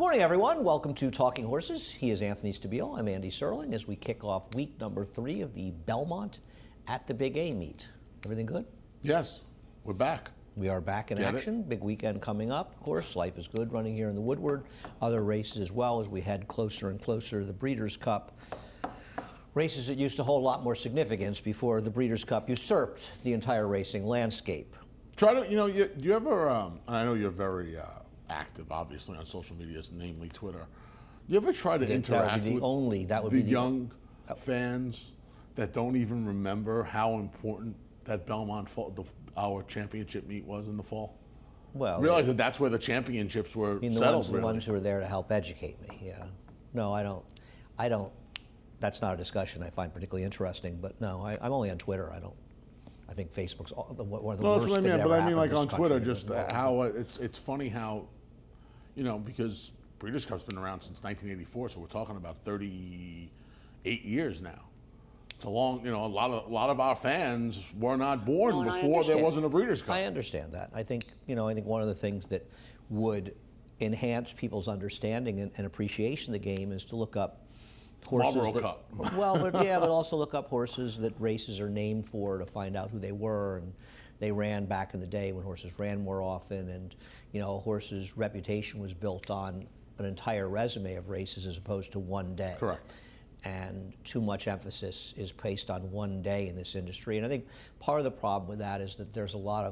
morning, everyone. Welcome to Talking Horses. He is Anthony Stabile. I'm Andy Serling as we kick off week number 3 of the Belmont at the Big A meet. Everything good? Yes, we're back. We are back in action. Big weekend coming up. Of course, life is good running here in the Woodward. Other races as well as we head closer and closer to the Breeders' Cup. Races that used to hold a lot more significance before the Breeders' Cup usurped the entire racing landscape. Try to, do you ever, and I know you're very active, obviously, on social media, namely Twitter. You ever try to interact with the young fans that don't even remember how important that Belmont our championship meet was in the fall? Well, realize that that's where the championships were settled. The ones who are there to help educate me. Yeah. No, I don't. That's not a discussion I find particularly interesting. But no, I'm only on Twitter. I think Facebook's one of the worst things that ever but I mean, happened like in this on Twitter, country. just how it's funny how, because Breeders' Cup's been around since 1984, so we're talking about 38 years now. It's a long, a lot of our fans were not born before there wasn't a Breeders' Cup. I understand that. I think one of the things that would enhance people's understanding and appreciation of the game is to look up horses Marlboro Cup. but also look up horses that races are named for to find out who they were, and they ran back in the day when horses ran more often, and a horse's reputation was built on an entire resume of races as opposed to one day. Correct. And too much emphasis is placed on one day in this industry, and I think part of the problem with that is that there's a lot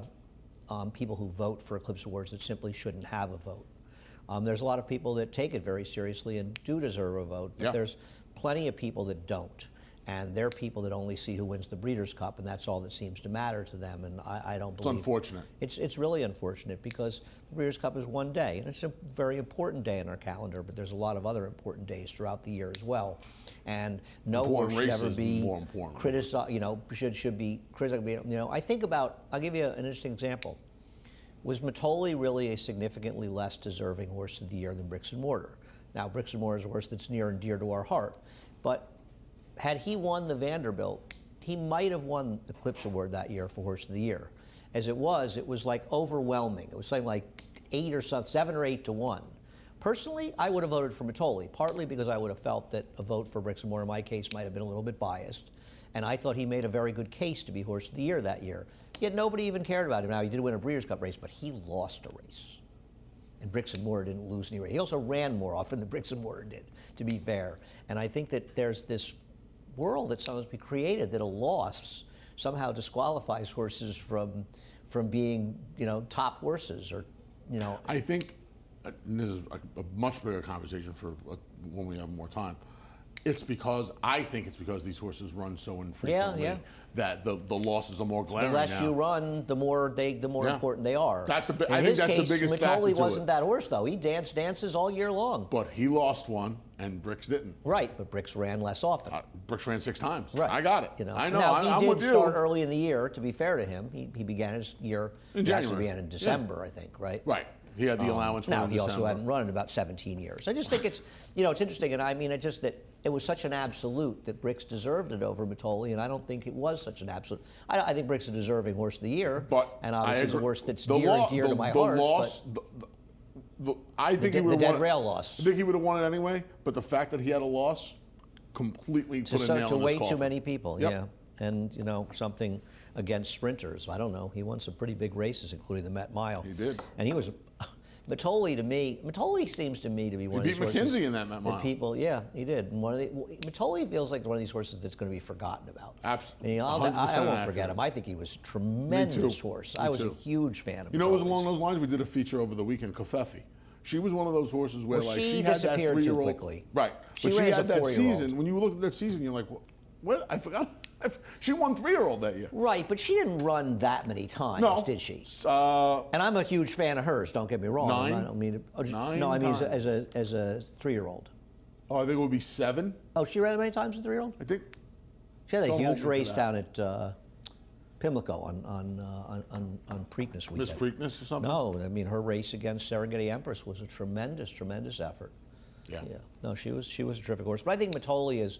of people who vote for Eclipse Awards that simply shouldn't have a vote. There's a lot of people that take it very seriously and do deserve a vote, but there's plenty of people that don't. And they're people that only see who wins the Breeders' Cup, and that's all that seems to matter to them. And I don't believe... It's unfortunate. It's really unfortunate because the Breeders' Cup is one day, and it's a very important day in our calendar, but there's a lot of other important days throughout the year as well. And no horse should ever be criticized, should be criticized. I think about, I'll give you an interesting example. Was Matoli really a significantly less deserving horse of the year than Bricks and Mortar? Now, Bricks and Mortar is a horse that's near and dear to our heart, but had he won the Vanderbilt, he might have won the Eclipse Award that year for Horse of the Year. As it was like overwhelming. It was something like 7 or 8 to 1. Personally, I would have voted for Matoli, partly because I would have felt that a vote for Bricks and Mortar in my case might have been a little bit biased, and I thought he made a very good case to be Horse of the Year that year. Yet nobody even cared about him. Now, he did win a Breeders' Cup race, but he lost a race. And Bricks and Mortar didn't lose any race. He also ran more often than Bricks and Mortar did, to be fair. And I think that there's this world that sometimes be created that a loss somehow disqualifies horses from being, top horses or, I think, and this is a much bigger conversation for when we have more time. I think it's because these horses run so infrequently that the losses are more glaring. The less you run, the more important they are. I think that's the biggest factor Matoli wasn't that horse, though. He dances all year long. But he lost one, and Bricks didn't. Right, but Bricks ran less often. Bricks ran 6 times. Right. I got it. I know. Now, he did start early in the year, to be fair to him. He began his year in January. Actually began in December, I think, right? Right. He had the allowance. Now, he also hadn't run in about 17 years. I just think it's, it's interesting, and I mean, that it was such an absolute that Bricks deserved it over Matoli, and I don't think it was such an absolute. I think Bricks is a deserving horse of the year, and obviously it's a horse that's near and dear to my heart. I think he would have won. The dead rail loss. I think he would have won it anyway, but the fact that he had a loss completely put a nail in his coffin. To way too many people, And, something against sprinters. I don't know. He won some pretty big races, including the Met Mile. He did. And he was, Matoli seems to me to be one of these horses. He beat McKenzie in that Met Mile. He did. And Matoli feels like one of these horses that's going to be forgotten about. Absolutely. I won't forget him. I think he was a tremendous horse. I was a huge fan of him. It was along those lines we did a feature over the weekend, Kofefi. She was one of those horses where she had that 3-year-old. Too quickly. Right. But she had that season. When you looked at that season, you're like, what? I forgot. She won 3-year-old that year. Right, but she didn't run that many times, did she? And I'm a huge fan of hers. Don't get me wrong. 9. I don't mean nine. No, I mean as a 3-year-old. Oh, I think it would be 7. Oh, she ran that many times as a 3-year-old? I think. She had a huge race down at Pimlico on Preakness weekend. Miss Preakness or something? No, I mean her race against Serengeti Empress was a tremendous effort. Yeah. No, she was a terrific horse. But I think Matoli is.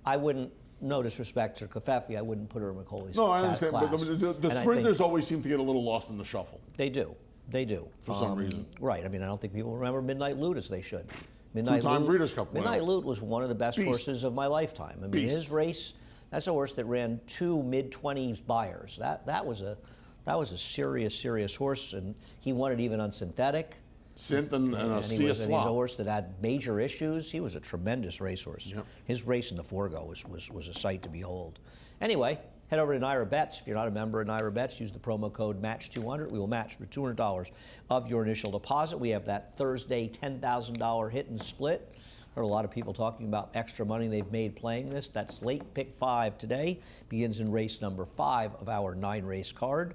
I wouldn't. No disrespect to Kofefi, I wouldn't put her in Matoli's No, I understand. class. But the sprinters always seem to get a little lost in the shuffle. They do. They do. For some reason. Right. I mean, I don't think people remember Midnight Loot as they should. Two-time Breeders' Cup winner. Midnight Loot was one of the best horses of my lifetime. I mean, his race, that's a horse that ran 2 mid-20s buyers. That was a serious horse, and he won it even on synthetic. Synth and a sea slot. He's a horse that had major issues. He was a tremendous racehorse. Yep. His race in the Forego was a sight to behold. Anyway, head over to Naira Bets. If you're not a member of Naira Bets, use the promo code MATCH200. We will match for $200 of your initial deposit. We have that Thursday $10,000 hit and split. Heard a lot of people talking about extra money they've made playing this. That's late pick 5 today. Begins in race number 5 of our 9-race card.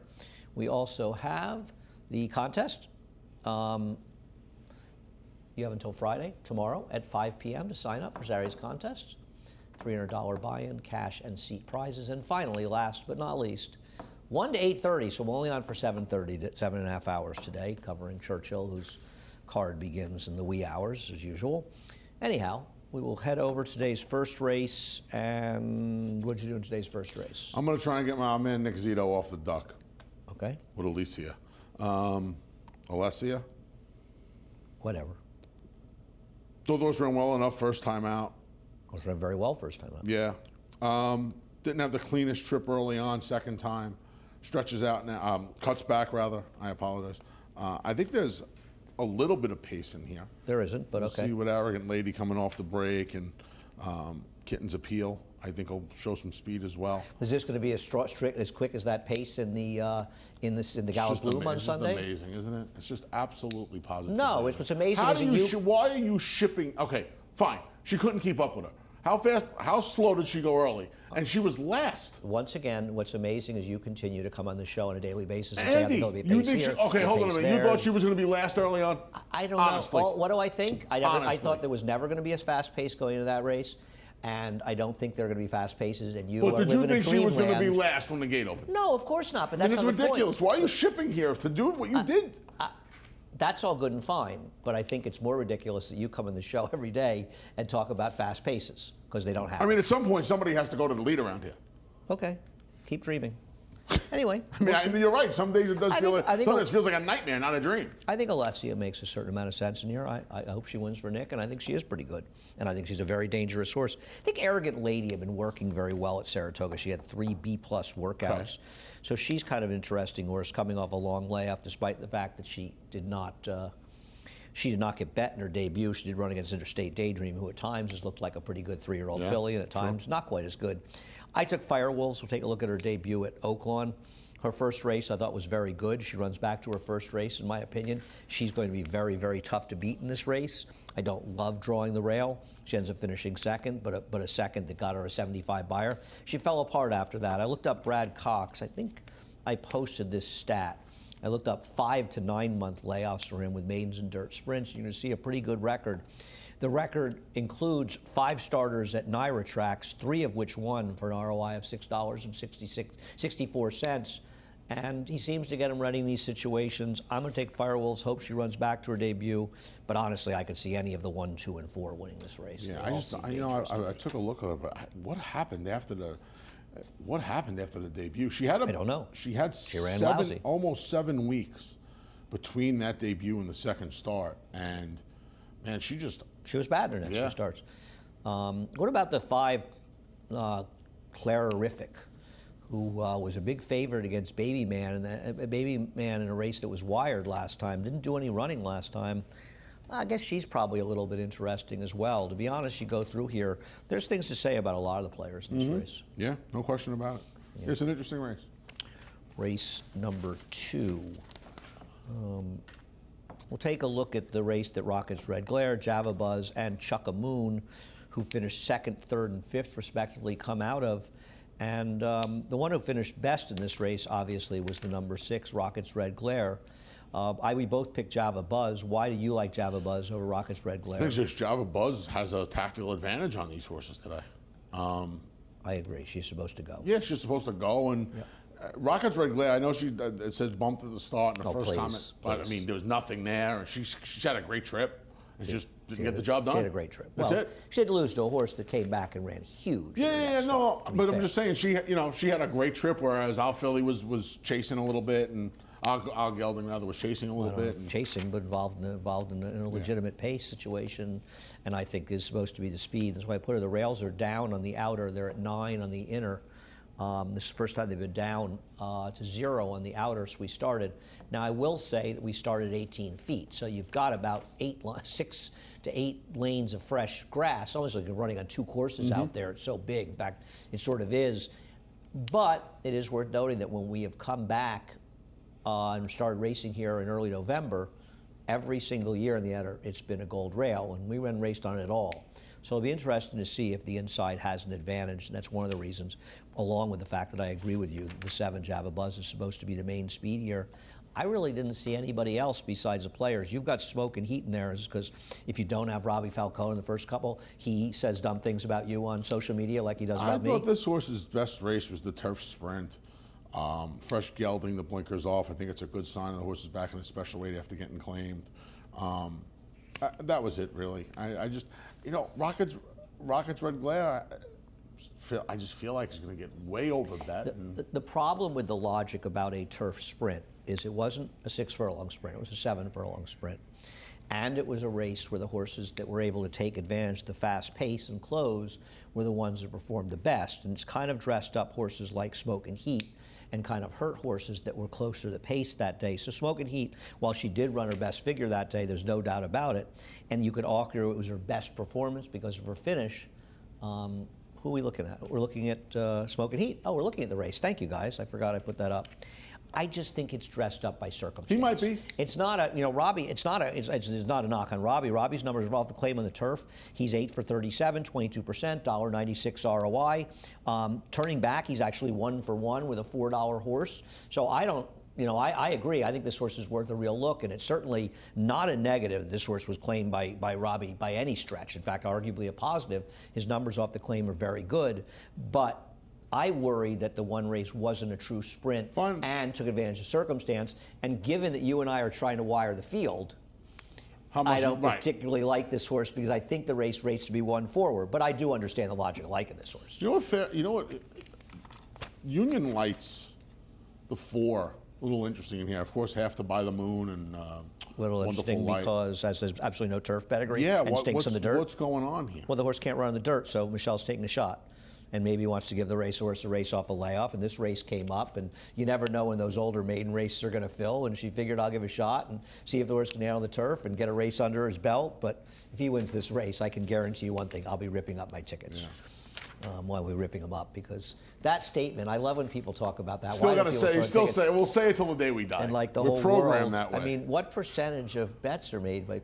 We also have the contest. You have until Friday, tomorrow, at 5 p.m. to sign up for Saturdays contest. $300 buy-in, cash, and seat prizes. And finally, last but not least, 1 to 8:30, so we're only on for 7:30, 7.5 hours today, covering Churchill, whose card begins in the wee hours, as usual. Anyhow, we will head over to today's first race. And what'd you do in today's first race? I'm going to try and get my man Nick Zito off the duck. Okay. With Alicia. Alessia? Whatever. Thought those ran well enough first time out. Those ran very well first time out. Yeah. Didn't have the cleanest trip early on, second time. Stretches out now, cuts back rather, I apologize. I think there's a little bit of pace in here. There isn't, but okay. See what Arrogant Lady coming off the break and Kitten's Appeal, I think will show some speed as well. Is this going to be as quick as that pace in the Gallup Bloom on Sunday? It's just amazing, isn't it? It's just absolutely positive. No, what's amazing why are you shipping? Okay, fine. She couldn't keep up with her. How slow did she go early? And she was last. Once again, what's amazing is you continue to come on the show on a daily basis and Andy, say, you think okay, hold on a minute. You thought she was going to be last early on? I don't Honestly. know. What do I think? I thought there was never going to be a fast pace going into that race. And I don't think there are going to be fast paces. And but did you think she was going to be last when the gate opened? No, of course not. But that's it's ridiculous. Why are you shipping here to do what you did? That's all good and fine, but I think it's more ridiculous that you come on the show every day and talk about fast paces, because they don't have I mean, at some point, somebody has to go to the lead around here. Okay. Keep dreaming. Anyway. I mean, you're right. Some days it does it feels like a nightmare, not a dream. I think Alessia makes a certain amount of sense in here. I hope she wins for Nick, and I think she is pretty good. And I think she's a very dangerous horse. I think Arrogant Lady had been working very well at Saratoga. She had 3 B-plus workouts. Okay. So she's kind of an interesting horse, coming off a long layoff, despite the fact that she did not get bet in her debut. She did run against Interstate Daydream, who at times has looked like a pretty good 3-year-old filly, and at times not quite as good. I took Firewolves. We'll take a look at her debut at Oaklawn. Her first race I thought was very good. She runs back to her first race, in my opinion. She's going to be very, very tough to beat in this race. I don't love drawing the rail. She ends up finishing second, but a second that got her a 75 buyer. She fell apart after that. I looked up Brad Cox. I think I posted this stat. I looked up 5 to 9 month layoffs for him with maidens and dirt sprints. You're going to see a pretty good record. The record includes 5 starters at NYRA tracks, 3 of which won for an ROI of $6.64. And he seems to get him ready in these situations. I'm going to take Firewolves. Hope she runs back to her debut. But honestly, I could see any of the 1, 2, and 4 winning this race. Yeah, I took a look at her. But what happened after the debut? I don't know. She had almost 7 weeks between that debut and the second start, and man, she was bad in her next 2 starts. What about the 5 Clarerific, who was a big favorite against Baby Man, and Baby Man in a race that was wired last time, didn't do any running last time. I guess she's probably a little bit interesting as well. To be honest, you go through here, there's things to say about a lot of the players in this race. Yeah, no question about it. Yeah. It's an interesting race. Race number 2. We'll take a look at the race that Rockets Red Glare, Java Buzz, and Chuckamoon, who finished 2nd, 3rd, and 5th respectively, come out of. And the one who finished best in this race, obviously, was the number 6, Rockets Red Glare. We both picked Java Buzz. Why do you like Java Buzz over Rockets Red Glare? I think just Java Buzz has a tactical advantage on these horses today. I agree. She's supposed to go. Yeah, she's supposed to go. And Rockets Red Glare, I know it says bumped at the start in the first comment, but I mean, there was nothing there. She's had a great trip. And just didn't get the job done. She had a great trip. That's it. She had to lose to a horse that came back and ran huge. But I'm just saying she had a great trip, whereas Al Philly was chasing a little bit, and Our gelding now that was chasing a little bit. Chasing, but involved in a legitimate pace situation, and I think is supposed to be the speed. That's why I put it. The rails are down on the outer. They're at 9 on the inner. This is the first time they've been down to 0 on the outer, so we started. Now, I will say that we started 18 feet, so you've got about 6 to 8 lanes of fresh grass, almost like you're running on 2 courses out there. It's so big. In fact, it sort of is. But it is worth noting that when we have come back and started racing here in early November, every single year in the outer, it's been a gold rail, and we haven't raced on it at all. So it'll be interesting to see if the inside has an advantage, and that's one of the reasons, along with the fact that I agree with you, that the 7 Java Buzz is supposed to be the main speed here. I really didn't see anybody else besides the players. You've got smoke and heat in there, because if you don't have Robbie Falcone in the first couple, he says dumb things about you on social media like he does about me. I thought this horse's best race was the turf sprint. Fresh gelding, the blinkers off. I think it's a good sign of the horse is back in a special weight after getting claimed. That was it, really. I just, Rocket's Red Glare, I just feel like it's going to get way over bet. The problem with the logic about a turf sprint is it wasn't a 6 furlong sprint, it was a 7 furlong sprint. And it was a race where the horses that were able to take advantage of the fast pace and close were the ones that performed the best. And it's kind of dressed up horses like Smoke and Heat and kind of hurt horses that were closer to the pace that day. So Smoke and Heat, while she did run her best figure that day, there's no doubt about it. And you could argue it was her best performance because of her finish. Who are we looking at? We're looking at Smoke and Heat. Oh, we're looking at the race. Thank you, guys. I forgot I put that up. I just think it's dressed up by circumstance. He might be. It's not a, Robbie, it's not a knock on Robbie. Robbie's numbers are off the claim on the turf. He's 8 for 37, 22%, $1.96 ROI. Turning back, he's actually 1 for 1 with a $4 horse. So I don't, I agree. I think this horse is worth a real look, and it's certainly not a negative. This horse was claimed by Robbie by any stretch. In fact, arguably a positive. His numbers off the claim are very good, but I worry that the one race wasn't a true sprint and took advantage of circumstance. And given that you and I are trying to wire the field, I don't particularly like this horse because I think the race rates to be won forward. But I do understand the logic of liking this horse. You know what? Union Lights, the 4, a little interesting in here. Of course, Half to Buy the Moon and little interesting because has absolutely no turf pedigree and stinks in the dirt. What's going on here? Well, the horse can't run in the dirt, so Michelle's taking a shot. And maybe wants to give the racehorse a race off a layoff, and this race came up, and you never know when those older maiden races are going to fill, and she figured I'll give a shot and see if the horse can nail the turf and get a race under his belt. But if he wins this race, I can guarantee you one thing, I'll be ripping up my tickets. While we're ripping them up, because that statement, I love when people talk about that. Still got to say, we'll say it till the day we die. And like the whole world, that way. I mean, what percentage of bets are made by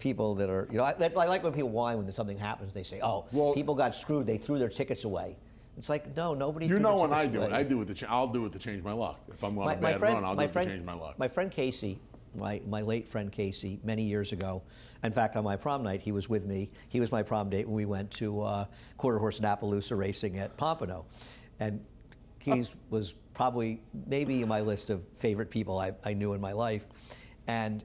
people that are, I like when people whine when something happens. They say, oh, people got screwed. They threw their tickets away. It's like, no, nobody. When I do it, I'll do it to change my luck. If I'm on a bad run, I'll do it to change my luck. My friend Casey, my late friend Casey, many years ago. In fact, on my prom night, he was with me. He was my prom date when we went to quarter horse in Appaloosa racing at Pompano. And he was probably maybe in my list of favorite people I knew in my life. And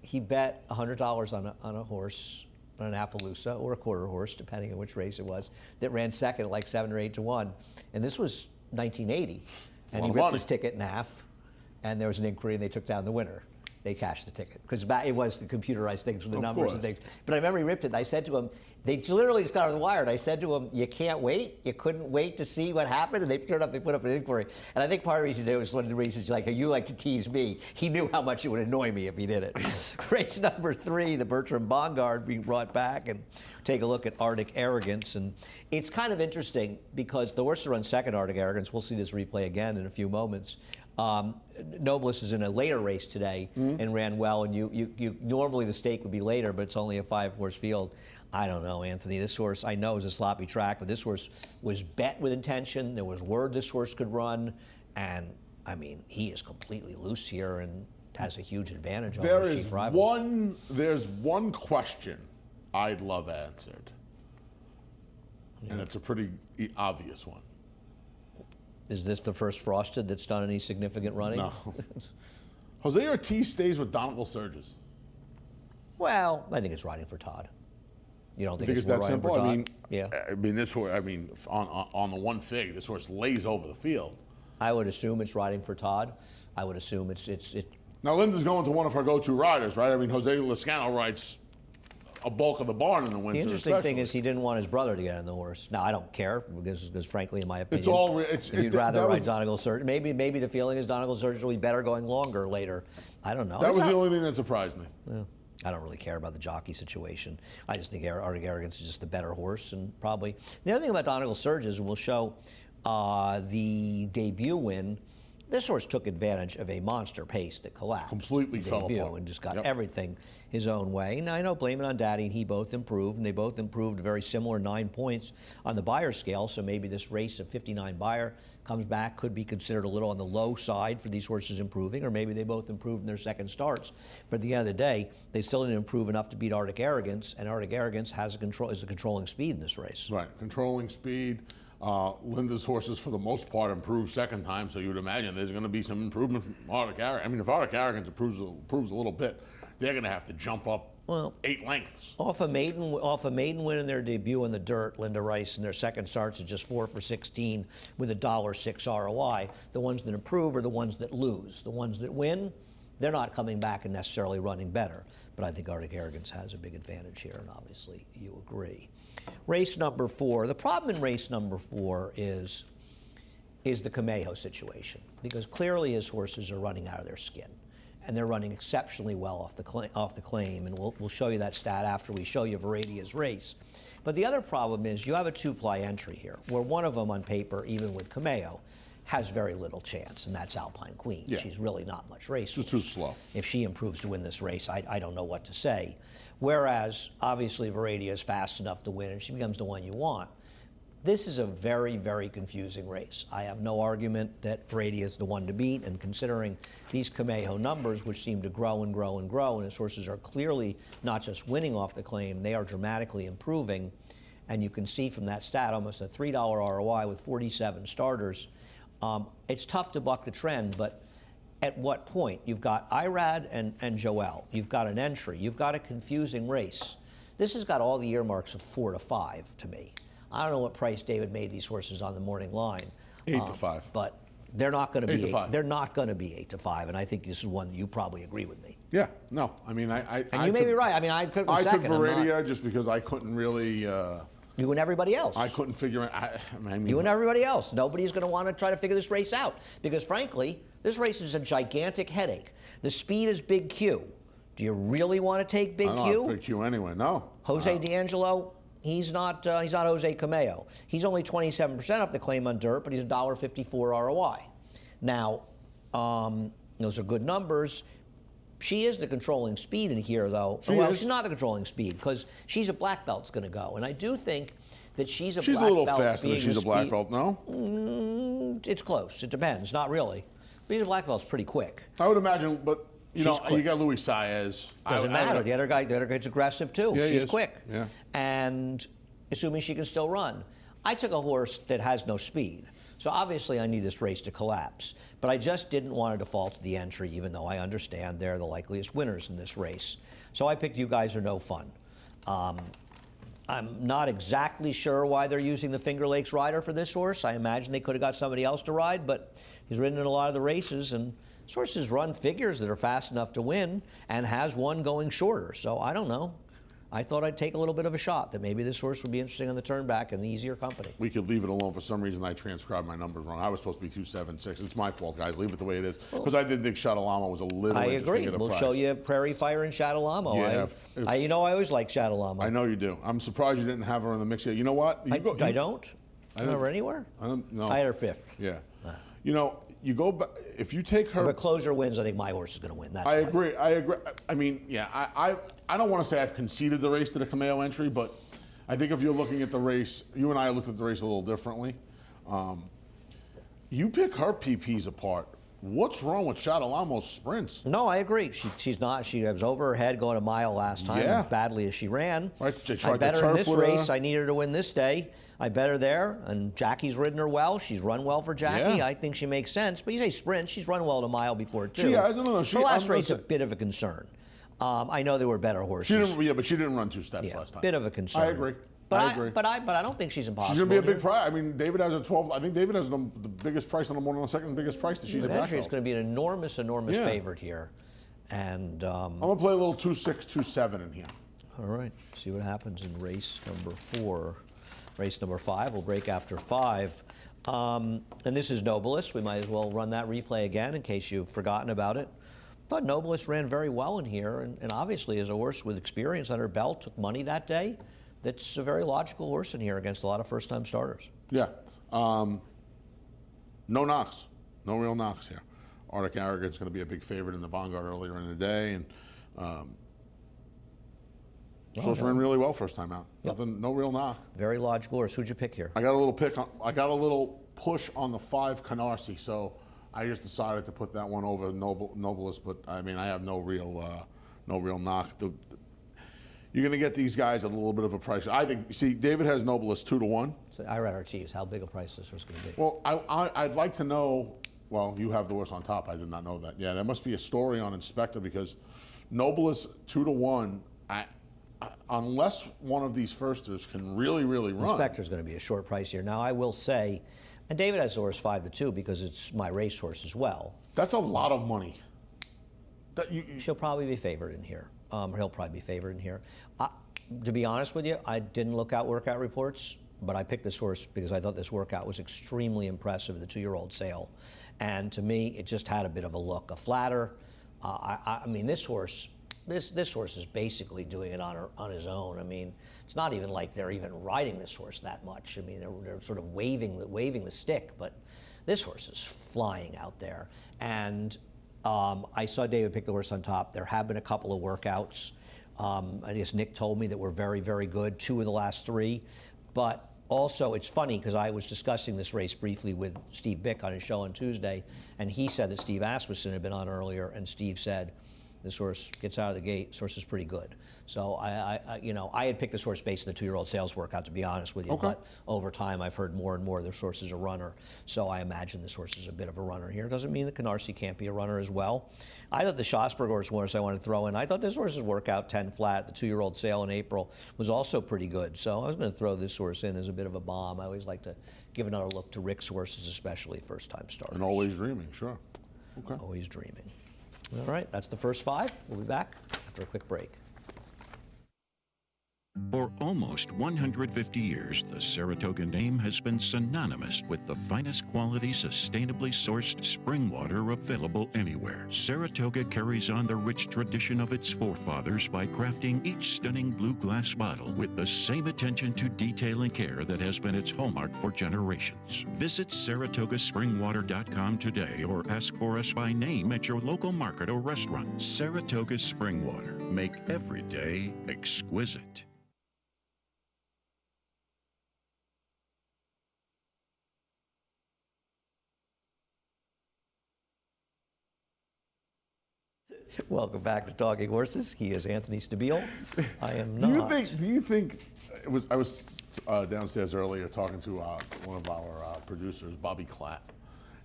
he bet $100 on a horse, on an Appaloosa or a quarter horse, depending on which race it was, that ran second at like 7 or 8 to 1. And this was 1980. And he ripped his ticket in half, and there was an inquiry, and they took down the winner. They cashed the ticket because it was the computerized things with the numbers and things. But I remember he ripped it, and I said to him, they literally just got on the wire, and I said to him, you can't wait? You couldn't wait to see what happened? And they put up an inquiry. And I think part of the reason they was one of the reasons, like, you like to tease me. He knew how much it would annoy me if he did it. Race number 3, the Bertram Bongard being brought back, and take a look at Arctic Arrogance. And it's kind of interesting because the horse that runs second, Arctic Arrogance, we'll see this replay again in a few moments. Nobles is in a later race today and ran well, and you normally the stake would be later, but it's only a 5-horse field. I don't know, Anthony. This horse, I know, is a sloppy track, but this horse was bet with intention. There was word this horse could run, and I mean, he is completely loose here and has a huge advantage over his chief rival. There's one question I'd love answered, and it's a pretty obvious one. Is this the first Frosted that's done any significant running? No. Jose Ortiz stays with Donegal Surges. Well, I think it's riding for Todd. You don't think it's that simple? Yeah. I mean, this horse. I mean, on the one fig, this horse lays over the field. I would assume it's riding for Todd. I would assume it's. Now Linda's going to one of her go-to riders, right? I mean, Jose Lezcano rides a bulk of the barn in the winter. The interesting thing is he didn't want his brother to get on the horse. Now I don't care because frankly, in my opinion, if you'd rather ride Donegal Surgeon. Maybe the feeling is Donegal Surgeon will be better going longer later. I don't know. That was the only thing that surprised me. Yeah. I don't really care about the jockey situation. I just think Arctic Arrogance is just the better horse, and probably the other thing about Donegal Surge is we'll show the debut win. This horse took advantage of a monster pace that collapsed. Completely fell apart. And just got everything his own way. Now, I know Blame It on Daddy and he both improved, and they both improved a very similar 9 points on the Beyer scale, so maybe this race of 59 Beyer comes back, could be considered a little on the low side for these horses improving, or maybe they both improved in their second starts. But at the end of the day, they still didn't improve enough to beat Arctic Arrogance, and Arctic Arrogance is a controlling speed in this race. Right, controlling speed. Linda's horses, for the most part, improved second time, so you would imagine there's going to be some improvement from Arctic Arrogance. I mean, if Arctic Arrogance improves a little bit, they're going to have to jump up 8 lengths. Off a maiden win in their debut in the dirt, Linda Rice, in their second starts are just 4 for 16 with a $1.06 ROI. The ones that improve are the ones that lose. The ones that win, they're not coming back and necessarily running better. But I think Arctic Arrogance has a big advantage here, and obviously you agree. Race number 4. The problem in race number 4 is the Cameo situation, because clearly his horses are running out of their skin, and they're running exceptionally well off the claim, and we'll show you that stat after we show you Varadia's race. But the other problem is you have a 2-ply entry here, where one of them on paper, even with Cameo, has very little chance, and that's Alpine Queen. Yeah. She's really not much race. Just too slow. If she improves to win this race, I don't know what to say. Whereas, obviously, Varadia is fast enough to win, and she becomes the one you want. This is a very, very confusing race. I have no argument that Varadia is the one to beat, and considering these Cameo numbers, which seem to grow and grow and grow, and his horses are clearly not just winning off the claim, they are dramatically improving. And you can see from that stat almost a $3 ROI with 47 starters. It's tough to buck the trend, but at what point? You've got Irad and Joel. You've got an entry. You've got a confusing race. This has got all the earmarks of 4 to 5 to me. I don't know what price David made these horses on the morning line. 8 to 5. But they're not going to be 8. They're not going to be 8 to 5, and I think this is one that you probably agree with me. Yeah, no, I mean, and you may be right. I mean, I took Varadia just because I couldn't really. You and everybody else. I couldn't figure it. I mean, you and everybody else. Nobody's going to want to try to figure this race out because, frankly, this race is a gigantic headache. The speed is Big Q. Do you really want to take Big Q? Big Q anyway. No. Jose D'Angelo. He's not Jose Cameo. He's only 27% off the claim on dirt, but he's a $1.54 ROI. Now, those are good numbers. She is the controlling speed in here, though. She's not the controlling speed because she's a black belt's going to go, and I do think that she's a black belt. She's a little faster than she's a black belt, no? It's close. It depends. Not really. Being a black belt's pretty quick. I would imagine, but you know, you got Luis Saez. Doesn't matter. The other guy's aggressive too. Yeah, she's quick. Yeah. And assuming she can still run. I took a horse that has no speed. So obviously I need this race to collapse. But I just didn't want to default to the entry, even though I understand they're the likeliest winners in this race. So I picked You Guys Are No Fun. I'm not exactly sure why they're using the Finger Lakes rider for this horse. I imagine they could have got somebody else to ride, but he's ridden in a lot of the races, and this horse has run figures that are fast enough to win and has one going shorter. So I don't know. I thought I'd take a little bit of a shot that maybe this horse would be interesting on the turn back and the easier company. We could leave it alone. For some reason, I transcribed my numbers wrong. I was supposed to be 276. It's my fault, guys. Leave it the way it is. Because I did think Shadalama was a little interesting at a price. We'll show you Prairie Fire and Shadalama. Yeah. You know I always like Shadalama. I know you do. I'm surprised you didn't have her in the mix yet. You know what? I don't? I don't have her anywhere? I don't know. I had her 5th. Yeah. You know, you go back, if you take her. If a closer wins, I think my horse is going to win. That's I agree. I mean, yeah, I don't want to say I've conceded the race to the Cameo entry, but I think if you're looking at the race, you and I looked at the race a little differently. You pick her PPs apart. What's wrong with Shadalamo's sprints? No, I agree. She's not. She was over her head going a mile last time, as badly as she ran. Right. I bet her in this race. I need her to win this day. I bet her there. And Jackie's ridden her well. She's run well for Jackie. Yeah. I think she makes sense. But you say sprint. She's run well at a mile before, too. Her last race is a bit of a concern. I know there were better horses. But she didn't run 2 steps last time. Bit of a concern. I agree. But agree. But I don't think she's impossible. She's going to be a big price. I mean, David has a 12. I think David has the biggest price on the morning, the second biggest price that she's a black belt. It's going to be an enormous favorite here. And I'm going to play a little 2-6, 2-7 in here. All right. See what happens in race number 4. Race number 5 will break after 5. And this is Nobilis. We might as well run that replay again in case you've forgotten about it. I thought Nobilis ran very well in here, and obviously as a horse with experience under her belt, took money that day. That's a very logical horse in here against a lot of first-time starters. Yeah. No knocks. No real knocks here. Arctic Arrogance going to be a big favorite in the Vanguard earlier in the day, and ran really well first time out. Yep. No real knock. Very logical horse. Who'd you pick here? I got a little push on the 5 Canarsie, so I just decided to put that one over Nobilis. But I mean, I have no real knock. You're going to get these guys at a little bit of a price. I think. See, David has Nobilis 2-1. So IRRTs. How big a price this horse going to be? Well, I'd like to know. Well, you have the horse on top. I did not know that. Yeah, there must be a story on Inspector because Nobilis 2-1. Unless one of these firsters can really run. Inspector's going to be a short price here. Now, I will say, and David has the horse 5-2 because it's my racehorse as well. That's a lot of money. She'll probably be favored in here. He'll probably be favored in here. To be honest with you, I didn't look out workout reports, but I picked this horse because I thought this workout was extremely impressive, the 2-year-old sale. And to me, it just had a bit of a look, a flatter. I mean, this horse is basically doing it on his own. I mean, it's not even like they're even riding this horse that much. I mean, they're sort of waving the stick, but this horse is flying out there. And I saw David pick the horse on top. There have been a couple of workouts. I guess Nick told me that we're very, very good, 2 of the last 3. But also, it's funny because I was discussing this race briefly with Steve Bick on his show on Tuesday, and he said that Steve Asmussen had been on earlier, and Steve said, this horse gets out of the gate. This horse is pretty good. So I had picked this horse based on the 2-year-old sales workout, to be honest with you. Okay. But over time, I've heard more and more this horse is a runner. So I imagine this horse is a bit of a runner here. Doesn't mean that Canarsie can't be a runner as well. I thought the Schosberg horse I want to throw in. I thought this horse's workout 10 flat, the 2-year-old sale in April, was also pretty good. So I was going to throw this horse in as a bit of a bomb. I always like to give another look to Rick's horses, especially first-time starters. And Always Dreaming, sure. Okay. Always Dreaming. All right, that's the first 5. We'll be back after a quick break. For almost 150 years, the Saratoga name has been synonymous with the finest quality, sustainably sourced spring water available anywhere. Saratoga carries on the rich tradition of its forefathers by crafting each stunning blue glass bottle with the same attention to detail and care that has been its hallmark for generations. Visit SaratogaSpringwater.com today or ask for us by name at your local market or restaurant. Saratoga Spring Water. Make every day exquisite. Welcome back to Talking Horses. He is Anthony Stabile. I am not. Do you think I was downstairs earlier talking to one of our producers, Bobby Klatt,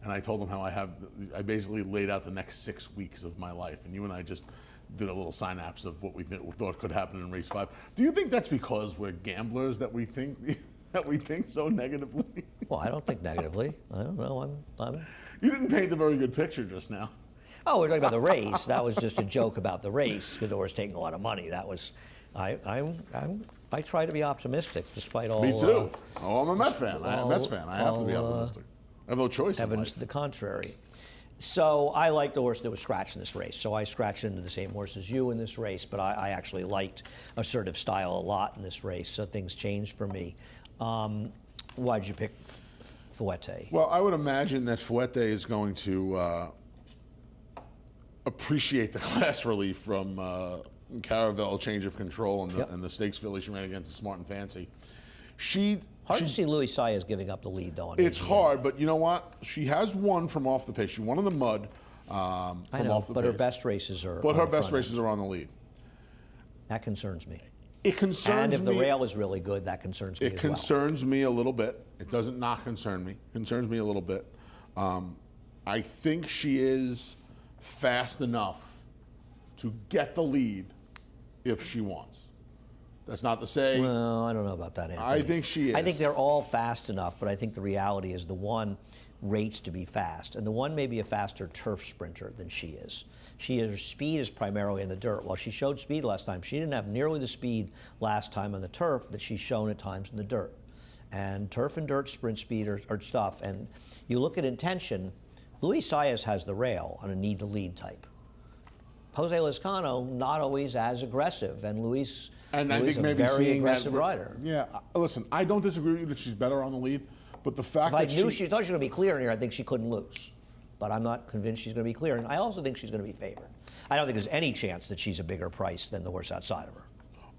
and I told him how I basically laid out the next 6 weeks of my life, and you and I just did a little synapse of what we thought could happen in race 5. Do you think that's because we're gamblers that we think so negatively? Well, I don't think negatively. I don't know. You didn't paint a very good picture just now. Oh, we're talking about the race. That was just a joke about the race because the horse taking a lot of money. That was, I try to be optimistic despite all. Me too. I'm a Mets fan. I'm a Mets fan. I have to be optimistic. I have no choice. Evidence to the contrary. So I liked the horse that was scratched in this race. So I scratched into the same horse as you in this race, but I actually liked Assertive Style a lot in this race. So things changed for me. Why'd you pick Fouette? Well, I would imagine that Fouette is going to appreciate the class relief from Caravel change of control and the stakes filly she ran against the Smart and Fancy. Hard to see Louis Saez giving up the lead, though. It's hard, but you know what? She has won from off the pace. She won in the mud from off the pace. But her best races are. But her best races are on the lead. That concerns me. It concerns me. And if the rail is really good, that concerns me as well. It concerns me a little bit. It doesn't not concern me. It concerns me a little bit. I think she is fast enough to get the lead if she wants. That's not to say. Well, I don't know about that, Anthony. I think she is. I think they're all fast enough, but I think the reality is the one rates to be fast, and the one may be a faster turf sprinter than she is. Her speed is primarily in the dirt. While she showed speed last time, she didn't have nearly the speed last time on the turf that she's shown at times in the dirt. And turf and dirt sprint speed are stuff. And you look at intention, Luis Saez has the rail on a need-to-lead type. Jose Lezcano, not always as aggressive, and Luis I think maybe a very seeing aggressive that, rider. Yeah, listen, I don't disagree with you that she's better on the lead, but the fact if that I knew she thought she was going to be clear in here, I think she couldn't lose. But I'm not convinced she's going to be clear, and I also think she's going to be favored. I don't think there's any chance that she's a bigger price than the horse outside of her.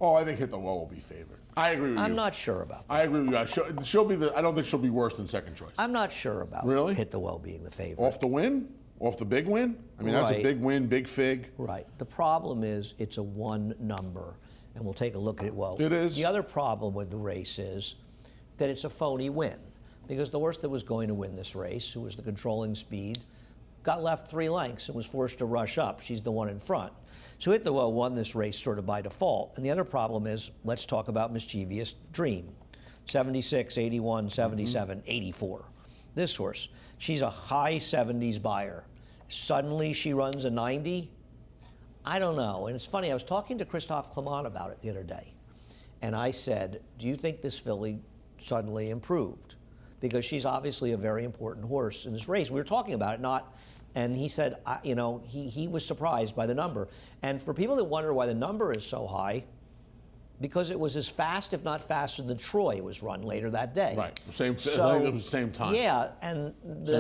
Oh, I think Hit the Wall will be favored. I agree with you. I'm not sure about that. I agree with you. She'll be I don't think she'll be worse than second choice. I'm not sure about really? Hit the Well being the favorite. Off the win? Off the big win? I mean, that's a big win, big fig. Right. The problem is it's a one number, and we'll take a look at it. Well, it is. The other problem with the race is that it's a phony win, because the horse that was going to win this race, who was the controlling speed, got left 3 lengths and was forced to rush up. She's the one in front. So Hit the Well won this race sort of by default. And the other problem is, let's talk about Mischievous Dream. 76, 81, 77, 84. This horse, she's a high 70s buyer. Suddenly she runs a 90? I don't know. And it's funny, I was talking to Christophe Clement about it the other day. And I said, do you think this filly suddenly improved? Because she's obviously a very important horse in this race. We were talking about it, and he said, he was surprised by the number. And for people that wonder why the number is so high, because it was as fast, if not faster, than Troy was run later that day. Right, it was the same time. Yeah, and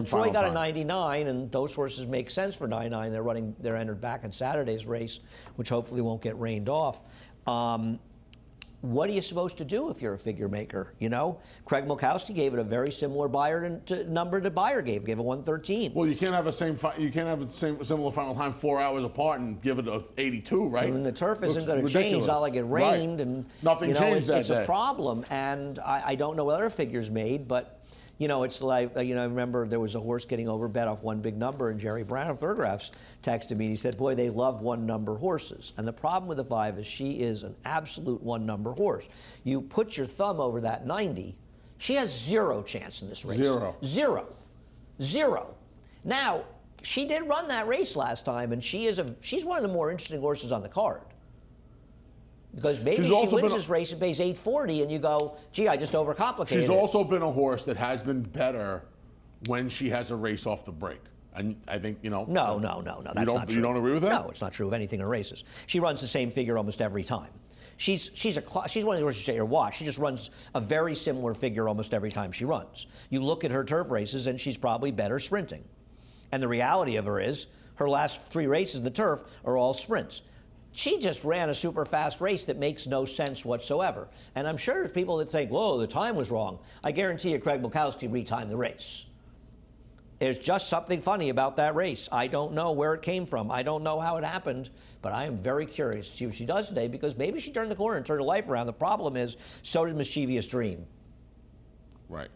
Troy got a 99, and those horses make sense for 99. They're entered back in Saturday's race, which hopefully won't get rained off. What are you supposed to do if you're a figure maker? Craig Milkowski gave it a very similar number that Beyer gave it 113. Well, you can't have the same similar final time 4 hours apart and give it a 82, right? I mean, the turf isn't going to change. It's not like it rained, and nothing changed that day. It's a problem, and I don't know what other figures made, but. It's like, I remember there was a horse getting overbet off one big number, and Jerry Brown of Thirgraphs texted me, and he said, boy, they love one-number horses. And the problem with the 5 is she is an absolute one-number horse. You put your thumb over that 90, she has 0 chance in this race. Zero. Now, she did run that race last time, and she's one of the more interesting horses on the card. Because maybe she wins this race and pays $840, and you go, gee, I just overcomplicated it. She's also been a horse that has been better when she has a race off the break. And I think, No, that's not true. You don't agree with that? No, it's not true of anything in races. She runs the same figure almost every time. She's one of the horses you say are washed. She just runs a very similar figure almost every time she runs. You look at her turf races, and she's probably better sprinting. And the reality of her is, her last 3 races in the turf are all sprints. She just ran a super fast race that makes no sense whatsoever. And I'm sure there's people that think, whoa, the time was wrong. I guarantee you Craig Milkowski retimed the race. There's just something funny about that race. I don't know where it came from. I don't know how it happened, but I am very curious to see what she does today, because maybe she turned the corner and turned her life around. The problem is, so did Mischievous Dream. Right.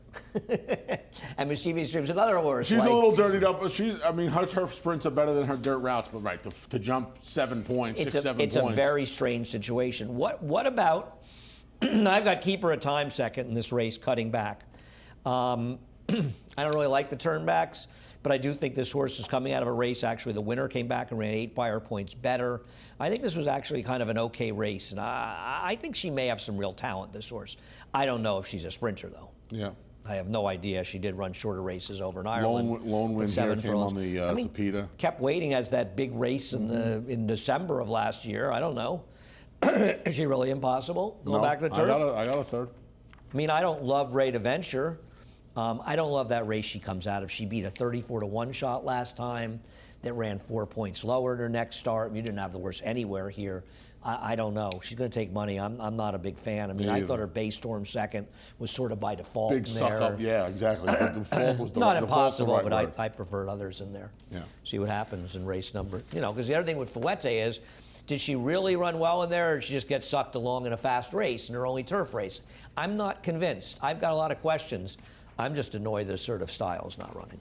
And Mischievous Dream's another horse. She's a little dirtied up, but her turf sprints are better than her dirt routes. But right, to jump 7 points, 6, 7 points. It's a very strange situation. What about? I've got Keeper a Time second in this race, cutting back. I don't really like the turnbacks, but I do think this horse is coming out of a race. Actually, the winner came back and ran 8 Beyer points better. I think this was actually kind of an okay race, and I think she may have some real talent, this horse. I don't know if she's a sprinter, though. Yeah. I have no idea. She did run shorter races over in Ireland. Lone win here came on the Tapeta. Kept waiting as that big race in December of last year. I don't know. Is she really impossible? Going back to the turf? I got a third. I mean, I don't love Ray to Venture. I don't love that race she comes out of. She beat a 34-1 shot last time that ran 4 points lower at her next start. You didn't have the horse anywhere here. I don't know. She's going to take money. I'm not a big fan. I mean, I thought her Baystorm second was sort of by default. Big suck up. Yeah, exactly. The default was not impossible, but I preferred others in there. Yeah. See what happens in race number. Because the other thing with Fouette is, did she really run well in there, or did she just get sucked along in a fast race in her only turf race? I'm not convinced. I've got a lot of questions. I'm just annoyed that Assertive Style's not running.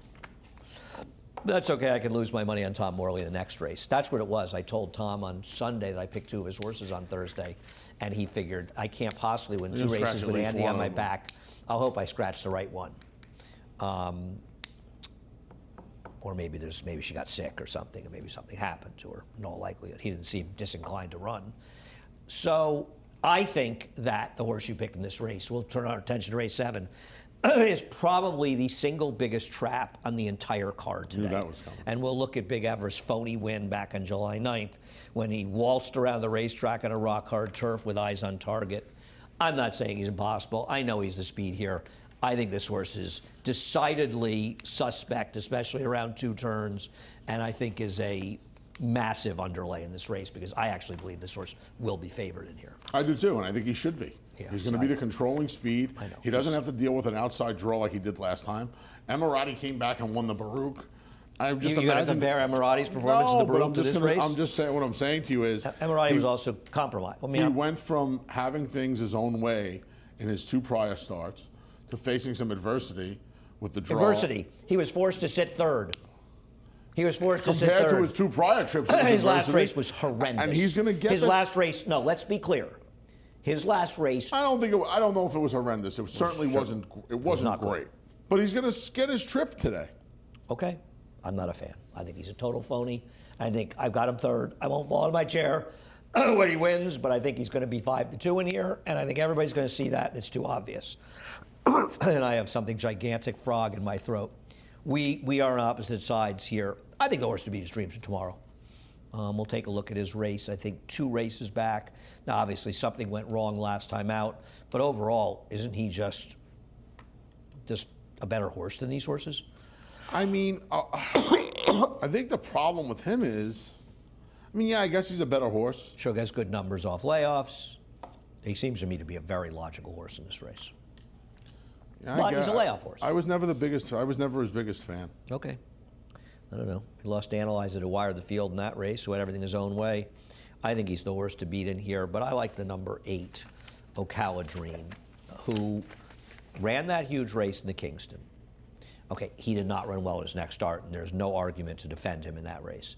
That's okay. I can lose my money on Tom Morley in the next race. That's what it was. I told Tom on Sunday that I picked 2 of his horses on Thursday, and he figured I can't possibly win 2 races with Andy on my back. I'll hope I scratch the right one. Or maybe she got sick or something, and maybe something happened to her. In all likelihood, he didn't seem disinclined to run. So I think that the horse you picked in this race, we'll turn our attention to race 7, is probably the single biggest trap on the entire card today. Knew that was coming. And we'll look at Big Ever's phony win back on July 9th when he waltzed around the racetrack on a rock-hard turf with eyes on target. I'm not saying he's impossible. I know he's the speed here. I think this horse is decidedly suspect, especially around 2 turns, and I think is a massive underlay in this race because I actually believe this horse will be favored in here. I do too, and I think he should be. Yes, he's going to be the controlling speed. I know. He doesn't have to deal with an outside draw like he did last time. Emirati came back and won the Baruch. I'm just you got to compare Emirati's performance in the Baruch to this race? I'm just saying, what I'm saying to you is... Emirati was also compromised. He went from having things his own way in his 2 prior starts to facing some adversity with the draw. Adversity. He was forced to sit 3rd. He was forced to sit 3rd. Compared to his 2 prior trips. His last race was horrendous. And he's going to get his last race. No, let's be clear. His last race. I don't know if it was horrendous. It certainly wasn't. It wasn't great. But he's going to get his trip today. Okay, I'm not a fan. I think he's a total phony. I think I've got him 3rd. I won't fall in my chair when he wins, but I think he's going to be 5-2 in here, and I think everybody's going to see that. And it's too obvious. And I have something gigantic frog in my throat. We are on opposite sides here. I think the horse to beat his dreams for tomorrow. We'll take a look at his race. I think 2 races back. Now, obviously, something went wrong last time out. But overall, isn't he just a better horse than these horses? I mean, I think the problem with him is, I guess he's a better horse. Sure, has good numbers off layoffs. He seems to me to be a very logical horse in this race. Yeah, but he's a layoff horse. I was never his biggest fan. Okay. I don't know. He lost to Analyzer to wire the field in that race, who had everything his own way. I think he's the horse to beat in here, but I like the number 8, Ocala Dream, who ran that huge race in the Kingston. Okay, he did not run well in his next start, and there's no argument to defend him in that race.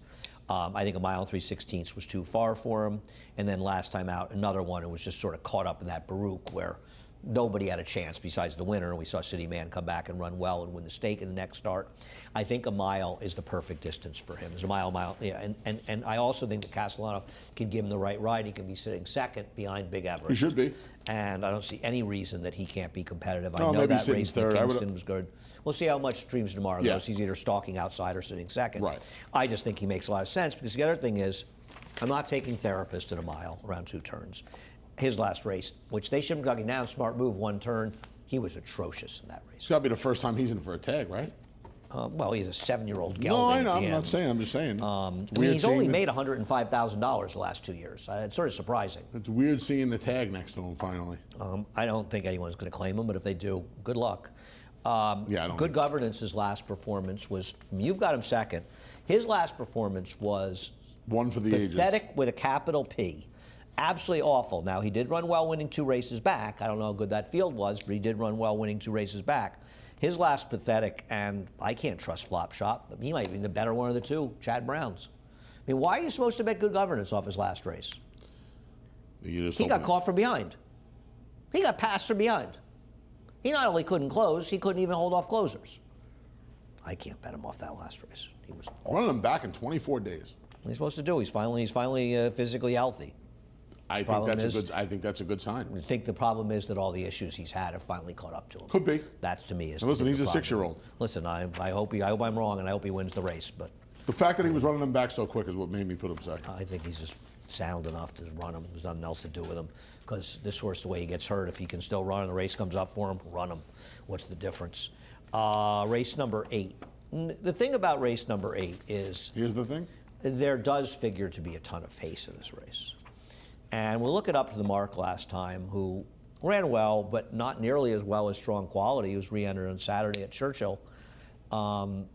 I think a mile and 3/16 was too far for him, and then last time out, another one who was just sort of caught up in that Baruch where nobody had a chance besides the winner, and we saw City Man come back and run well and win the stake in the next start. I think a mile is the perfect distance for him. It's a mile, yeah. And I also think that Castellano can give him the right ride. He can be sitting 2nd behind Big Everest. He should be. And I don't see any reason that he can't be competitive. No, I know maybe that race in Kingston would... was good. We'll see how much Dreams tomorrow goes. He's either stalking outside or sitting 2nd. Right. I just think he makes a lot of sense because the other thing is, I'm not taking Therapist in a mile around 2 turns. His last race, which they shouldn't have gotten down, smart move, 1 turn. He was atrocious in that race. It's got to be the first time he's in for a tag, right? Well, he's a 7-year-old gelding. No, I know. I'm not saying. I'm just saying. He's only made $105,000 the last 2 years. It's sort of surprising. It's weird seeing the tag next to him finally. I don't think anyone's going to claim him, but if they do, good luck. I don't. Good Governance's last performance was. You've got him 2nd. His last performance was one for the ages. Pathetic with a capital P. Absolutely awful. Now, he did run well winning 2 races back. I don't know how good that field was, but he did run well winning 2 races back. His last pathetic, and I can't trust Flop Shop, but he might be the better one of the 2, Chad Brown's. I mean, why are you supposed to bet Good Governance off his last race? He got caught from behind. He got passed from behind. He not only couldn't close, he couldn't even hold off closers. I can't bet him off that last race. He was awful. Running him back in 24 days. What he's supposed to do? He's finally physically healthy. I think that's a good sign. I think the problem is that all the issues he's had have finally caught up to him. Could be. That to me is. And listen, he's a 6-year-old. Listen, I hope I'm wrong, and I hope he wins the race. But the fact that he was running him back so quick is what made me put him 2nd. I think he's just sound enough to run him. There's nothing else to do with him. Because this horse, the way he gets hurt, if he can still run and the race comes up for him, run him. What's the difference? Race number 8. The thing about race number 8 is. Here's the thing. There does figure to be a ton of pace in this race. And we'll look it up to the mark last time, who ran well, but not nearly as well as Strong Quality, who was re-entered on Saturday at Churchill. I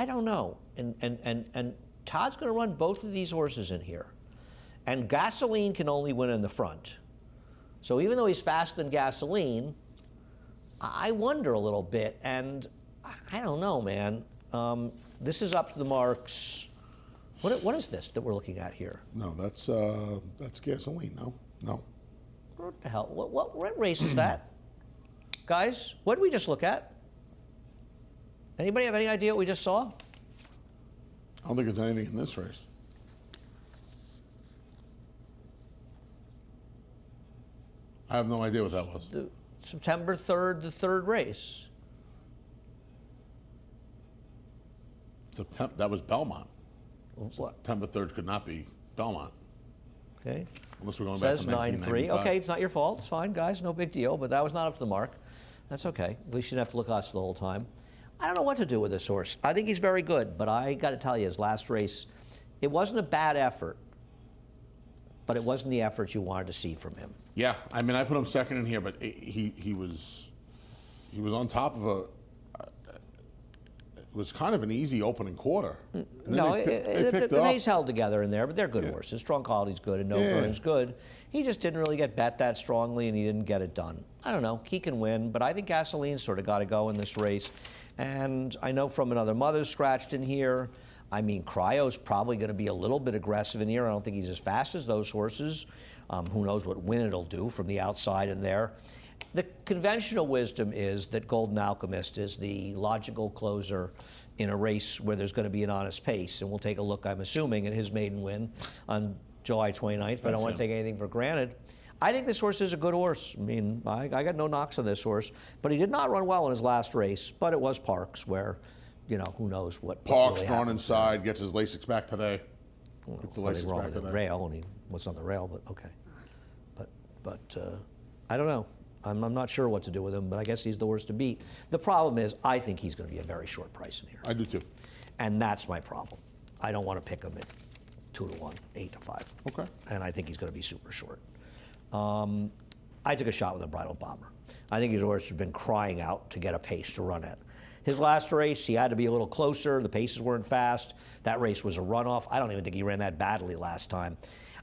don't know. And Todd's going to run both of these horses in here. And Gasoline can only win in the front. So even though he's faster than Gasoline, I wonder a little bit. And I don't know, man. This is up to the marks. What is this that we're looking at here? No, that's gasoline. No. What the hell? What race is that? Guys, what did we just look at? Anybody have any idea what we just saw? I don't think it's anything in this race. I have no idea what that was. September 3rd, the third race. That was Belmont. What? September 3rd could not be Belmont. Okay. Unless we're going back to 1995. 9-3. Okay, it's not your fault. It's fine, guys. No big deal. But that was not up to the mark. That's okay. We shouldn't have to look at us the whole time. I don't know what to do with this horse. I think he's very good, but I got to tell you, his last race, it wasn't a bad effort, but it wasn't the effort you wanted to see from him. Yeah, I mean, I put him second in here, but he was on top of it was kind of an easy opening quarter. No, the maze held together in there, but they're good horses. Strong quality's good and no burn's good. He just didn't really get bet that strongly, and he didn't get it done. I don't know. He can win, but I think Gasoline's sort of got to go in this race. And I know from another mother scratched in here. I mean, Cryo's probably going to be a little bit aggressive in here. I don't think he's as fast as those horses. Who knows what Win it'll do from the outside in there. The conventional wisdom is that Golden Alchemist is the logical closer in a race where there's going to be an honest pace. And we'll take a look, I'm assuming, at his maiden win on July 29th, but I don't want to take anything for granted. I think this horse is a good horse. I mean, I got no knocks on this horse, but he did not run well in his last race, but it was Parks where, you know, who knows what Parks really drawn inside, gets his Lasix back today. Gets the Lasix back today. The rail, and he was on the rail, but okay. But I don't know. I'm not sure what to do with him, but I guess he's the horse to beat. The problem is, I think he's going to be a very short price in here. I do too. And that's my problem. I don't want to pick him at 2-1, 8-5. Okay. And I think he's going to be super short. I took a shot with a Bridal Bomber. I think his horse has been crying out to get a pace to run at. His last race, he had to be a little closer. The paces weren't fast. That race was a runoff. I don't even think he ran that badly last time.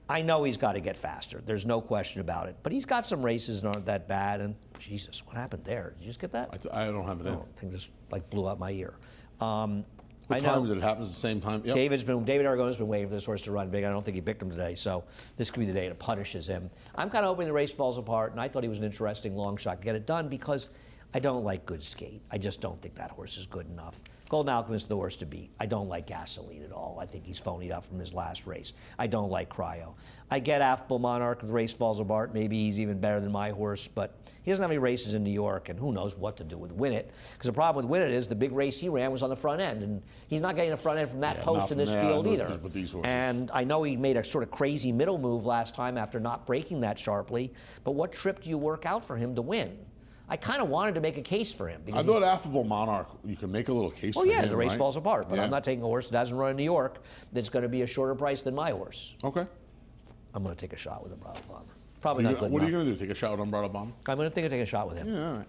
I know he's got to get faster. There's no question about it. But he's got some races that aren't that bad. And Jesus, what happened there? Did you just get that? I don't have it in. I think just like blew out my ear. What time did it happen? At the same time? Yep. David Aragona's been waiting for this horse to run big. I don't think he picked him today, so this could be the day it punishes him. I'm kind of hoping the race falls apart, and I thought he was an interesting long shot to get it done because I don't like good skate. I just don't think that horse is good enough. Golden Alchemist is the horse to beat. I don't like Gasoline at all. I think he's phonied up from his last race. I don't like Cryo. I get Affable Monarch. If the race falls apart, maybe he's even better than my horse, but he doesn't have any races in New York, and who knows what to do with Win It. Because the problem with Win It is the big race he ran was on the front end, and he's not getting the front end from that post in this field either. With these horses. And I know he made a sort of crazy middle move last time after not breaking that sharply, but what trip do you work out for him to win? I kind of wanted to make a case for him. I thought Affable Monarch, you can make a little case for him. Oh, yeah, the race falls apart. But yeah. I'm not taking a horse that hasn't run in New York that's going to be a shorter price than my horse. Okay. I'm going to take a shot with a Bridal Bomber. Probably not good What are enough. you going to do, take a shot with Bridal Bomber? I'm going to take a shot with him. Yeah, all right.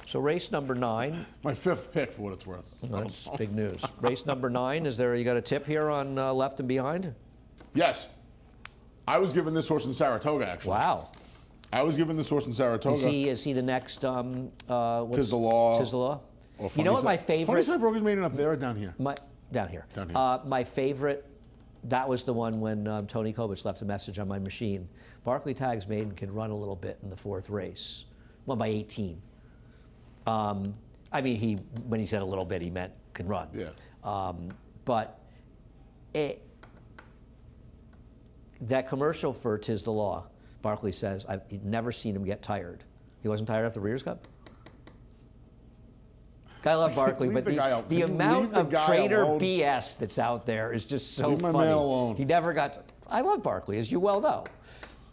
So race number 9. My 5th pick, for what it's worth. That's big news. Race number 9, you got a tip here on left and behind? Yes. I was given this horse in Saratoga, actually. Wow. I was given this horse in Saratoga. Is he the next? Tis the Law. Tis the Law. You know what my favorite? Funny Side Broker's made it up there or down here? Down here. Down here. My favorite. That was the one when Tony Kovich left a message on my machine. Barclay Tagg's maiden can run a little bit in the 4th race. Well, by 18. I mean, when he said a little bit, he meant can run. Yeah. But that commercial for Tis the Law, Barclay says, I've never seen him get tired. He wasn't tired after the Breeders' Cup? I love Barclay, but the amount of trader BS that's out there is just so funny. Leave my man alone. He never got to, I love Barclay, as you well know.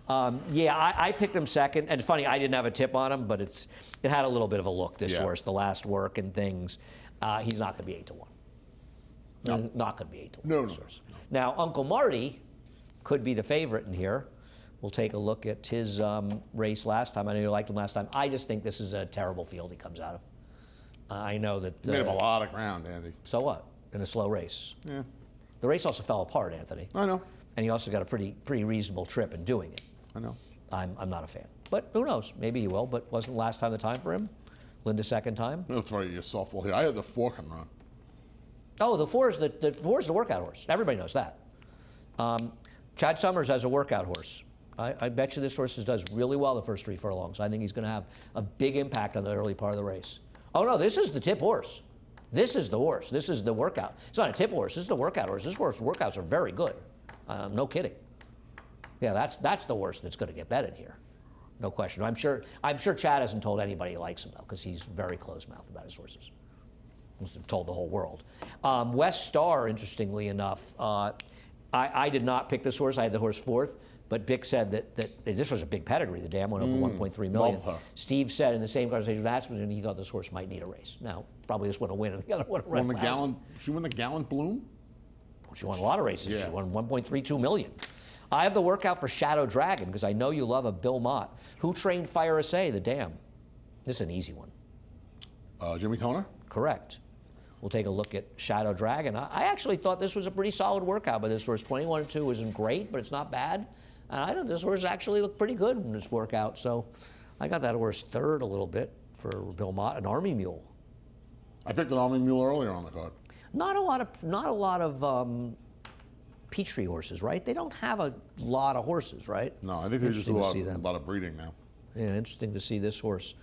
I picked him second, and it's funny, I didn't have a tip on him, but it had a little bit of a look, this horse, the last work and things. He's not going to be 8-1. No. Not going to be 8-1. No. Now, Uncle Marty could be the favorite in here. We'll take a look at his race last time. I know you liked him last time. I just think this is a terrible field he comes out of. I know that... He made up a lot of ground, Andy. So what? In a slow race. Yeah. The race also fell apart, Anthony. I know. And he also got a pretty reasonable trip in doing it. I know. I'm not a fan. But who knows? Maybe he will, but wasn't last time the time for him? Linda's second time? I'll throw you a softball here. I had the 4 can run. Oh, the 4 is the workout horse. Everybody knows that. Chad Summers has a workout horse. I bet you this horse does really well the first 3 furlongs. I think he's going to have a big impact on the early part of the race. Oh, no, this is the tip horse. This is the horse. This is the workout. It's not a tip horse. This is the workout horse. This horse workouts are very good. No kidding. Yeah, that's the horse that's going to get betted here. No question. I'm sure Chad hasn't told anybody he likes him, though, because he's very close-mouthed about his horses. He's told the whole world. West Star, interestingly enough, I did not pick this horse. I had the horse 4th. But Bick said that this was a big pedigree. The dam went over 1.3 million. Love her. Steve said in the same conversation with Aspen, he thought this horse might need a race. Now, probably this one will win, and the other one will run. She won the Gallant Bloom? She won a lot of races. Yeah. She won 1.32 million. I have the workout for Shadow Dragon, because I know you love a Bill Mott. Who trained Fire SA, the dam? This is an easy one. Jimmy Toner? Correct. We'll take a look at Shadow Dragon. I actually thought this was a pretty solid workout, but this horse 21-2 isn't great, but it's not bad. And I thought this horse actually looked pretty good in this workout. So I got that horse 3rd a little bit for Bill Mott, an Army Mule. I picked an Army Mule earlier on the card. Not a lot of Peachtree horses, right? They don't have a lot of horses, right? No, I think they just do a lot of breeding now. Yeah, interesting to see this horse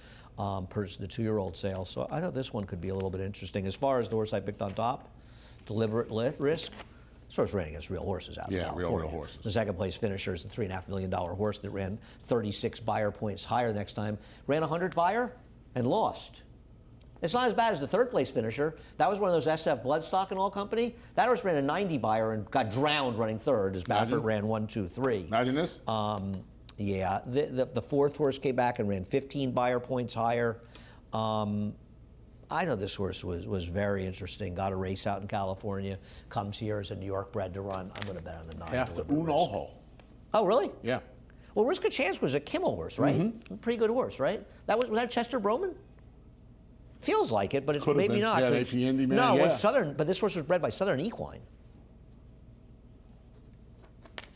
purchase the 2-year-old sale. So I thought this one could be a little bit interesting. As far as the horse I picked on top, Deliberate Risk. This horse ran against real horses out of California. real horses. The second place finisher is the $3.5 million horse that ran 36 buyer points higher next time. Ran 100 buyer and lost. It's not as bad as the 3rd place finisher. That was one of those SF Bloodstock and All Company. That horse ran a 90 buyer and got drowned running 3rd as Baffert ran 1, 2, 3. Imagine this. Yeah, the 4th horse came back and ran 15 buyer points higher. I know this horse was very interesting. Got a race out in California. Comes here as a New York bred to run. I'm going to bet on the 9. After Unolho. Oh, really? Yeah. Well, Risk of Chance was a Kimmel horse, right? Mm-hmm. Pretty good horse, right? Was that Chester Broman? Feels like it, but it's maybe been. not. Yeah, AP Indy man. No, yeah. it was Southern. But this horse was bred by Southern Equine.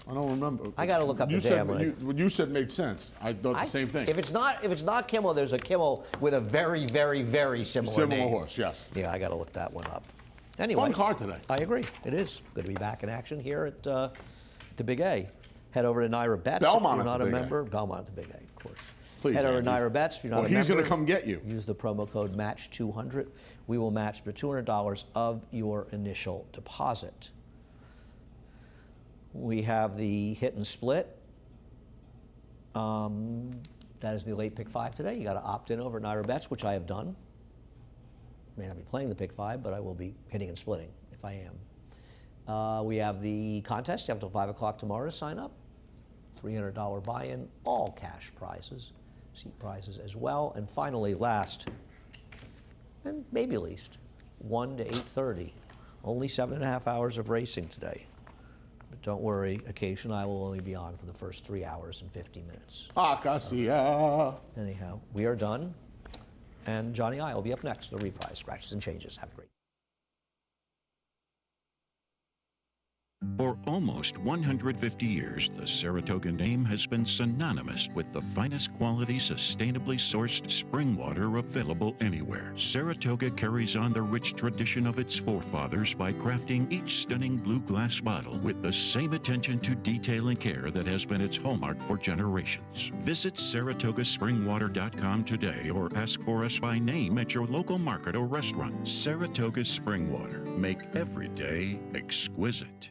I don't remember. I got to look up the dam. What you said made sense. I thought the same thing. If it's not Kimmel, there's a Kimmel with a very, very, very similar name. Horse, yes. Yeah, I got to look that one up. Anyway, fun card today. I agree. It is good to be back in action here at the Big A. Head over to Naira Bets Belmont if you're not at a the Big member. A. Belmont at the Big A, of course. Please, Head over to Naira Bets if you're not a member. He's going to come get you. Use the promo code MATCH200. We will match the $200 of your initial deposit. We have the hit and split. That is the late pick 5 today. You got to opt in over at Naira Bets, which I have done. May not be playing the pick 5, but I will be hitting and splitting if I am. We have the contest. You have until 5 o'clock tomorrow to sign up. $300 buy-in, all cash prizes, seat prizes as well. And finally, last, and maybe least, 1 to 8:30. Only 7.5 hours of racing today. But don't worry, occasionally I will only be on for the first 3 hours and 50 minutes. Acacia. Anyhow, we are done. And Johnny I will be up next. The reprise, scratches and changes. Have a great For almost 150 years, the Saratoga name has been synonymous with the finest quality, sustainably sourced spring water available anywhere. Saratoga carries on the rich tradition of its forefathers by crafting each stunning blue glass bottle with the same attention to detail and care that has been its hallmark for generations. Visit SaratogaSpringwater.com today or ask for us by name at your local market or restaurant. Saratoga Spring Water. Make every day exquisite.